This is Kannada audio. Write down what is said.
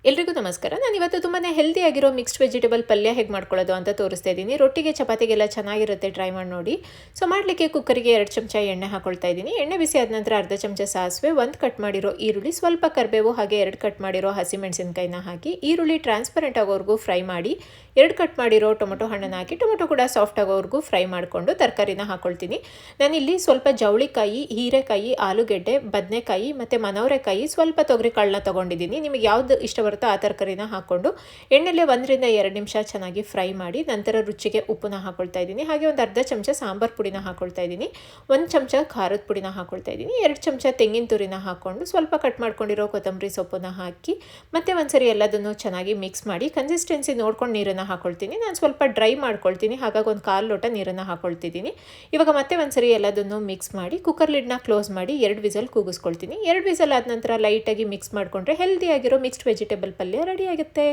ಎಲ್ರಿಗೂ ನಮಸ್ಕಾರ. ನಾನು ಇವತ್ತು ತುಂಬಾ ಹೆಲ್ದಿಯಾಗಿರೋ ಮಿಕ್ಸ್ಡ್ ವೆಜಿಟೇಬಲ್ ಪಲ್ಯ ಹೇಗೆ ಮಾಡ್ಕೊಳ್ಳೋದು ಅಂತ ತೋರಿಸ್ತಾ ಇದ್ದೀನಿ. ರೊಟ್ಟಿಗೆ ಚಪಾತಿಗೆಲ್ಲ ಚೆನ್ನಾಗಿರುತ್ತೆ, ಟ್ರೈ ಮಾಡಿ ನೋಡಿ. ಸೊ ಮಾಡಲಿಕ್ಕೆ ಕುಕ್ಕರಿಗೆ 2 ಚಮಚ ಎಣ್ಣೆ ಹಾಕೊಳ್ತಾ ಇದ್ದೀನಿ. ಎಣ್ಣೆ ಬಿಸಿ ಆದ ನಂತರ ಅರ್ಧ ಚಮಚ ಸಾಸಿವೆ, 1 ಕಟ್ ಮಾಡಿರೋ ಈರುಳ್ಳಿ, ಸ್ವಲ್ಪ ಕರಿಬೇವು ಹಾಗೆ 2 ಕಟ್ ಮಾಡಿರೋ ಹಸಿಮೆಣಸಿನಕಾಯಿನ ಹಾಕಿ ಈರುಳ್ಳಿ ಟ್ರಾನ್ಸ್ಪರೆಂಟ್ ಆಗೋವರೆಗೂ ಫ್ರೈ ಮಾಡಿ 2 ಕಟ್ ಮಾಡಿರೋ ಟೊಮೊಟೊ ಹಣ್ಣನ್ನು ಹಾಕಿ ಟೊಮೊಟೊ ಕೂಡ ಸಾಫ್ಟ್ ಆಗೋವರೆಗೂ ಫ್ರೈ ಮಾಡಿಕೊಂಡು ತರಕಾರಿನ ಹಾಕೊಳ್ತೀನಿ. ನಾನಿಲ್ಲಿ ಸ್ವಲ್ಪ ಜವಳಿಕಾಯಿ, ಹೀರೆಕಾಯಿ, ಆಲೂಗೆಡ್ಡೆ, ಬದನೆಕಾಯಿ ಮತ್ತು ಮನವರೆಕಾಯಿ, ಸ್ವಲ್ಪ ತೊಗರಿ ಕಾಳನ್ನ ತೊಗೊಂಡಿದ್ದೀನಿ. ನಿಮಗೆ ಯಾವುದು ಇಷ್ಟ ಬರುತ್ತೋ ಆ ತರಕಾರಿನ ಹಾಕ್ಕೊಂಡು ಎಣ್ಣೆಲೆ 1 ರಿಂದ 2 ನಿಮಿಷ ಚೆನ್ನಾಗಿ ಫ್ರೈ ಮಾಡಿ ನಂತರ ರುಚಿಗೆ ಉಪ್ಪನ್ನ ಹಾಕೊಳ್ತಾ ಇದ್ದೀನಿ. ಹಾಗೆ ಒಂದು ಅರ್ಧ ಚಮಚ ಸಾಂಬಾರು ಪುಡಿನ ಹಾಕೊಳ್ತಾ ಇದ್ದೀನಿ, 1 ಚಮಚ ಖಾರದ ಪುಡಿನ ಹಾಕೊಳ್ತಾ ಇದ್ದೀನಿ, 2 ಚಮಚ ತೆಂಗಿನ ತುರಿನ ಹಾಕ್ಕೊಂಡು ಸ್ವಲ್ಪ ಕಟ್ ಮಾಡ್ಕೊಂಡಿರೋ ಕೊತ್ತಂಬರಿ ಸೊಪ್ಪನ್ನ ಹಾಕಿ ಮತ್ತೆ ಒಂದ್ಸರಿ ಎಲ್ಲದನ್ನು ಚೆನ್ನಾಗಿ ಮಿಕ್ಸ್ ಮಾಡಿ ಕನ್ಸಿಸ್ಟೆನ್ಸಿ ನೋಡ್ಕೊಂಡು ನೀರನ್ನು ಹಾಕೊಳ್ತೀನಿ. ನಾನು ಸ್ವಲ್ಪ ಡ್ರೈ ಮಾಡ್ಕೊಳ್ತೀನಿ, ಹಾಗಾಗಿ ಒಂದು 1/4 ಲೋಟ ನೀರನ್ನು ಹಾಕೊಳ್ತಿದ್ದೀನಿ. ಇವಾಗ ಮತ್ತೆ ಒಂದ್ಸರಿ ಎಲ್ಲದನ್ನು ಮಿಕ್ಸ್ ಮಾಡಿ ಕುಕ್ಕರ್ ಲಿಡ್ನ ಕ್ಲೋಸ್ ಮಾಡಿ 2 ವಿಸಲ್ ಕೂಗಿಸ್ಕೊಳ್ತೀನಿ. 2 ವಿಸಲ್ ಆದ ನಂತರ ಲೈಟಾಗಿ ಮಿಕ್ಸ್ ಮಾಡಿಕೊಂಡ್ರೆ ಹೆಲ್ದಿಯಾಗಿರೋ ಮಿಕ್ಸ್ಡ್ ವೆಜಿಟೇಬಲ್ ಪಲ್ಯ ರೆಡಿ ಆಗುತ್ತೆ.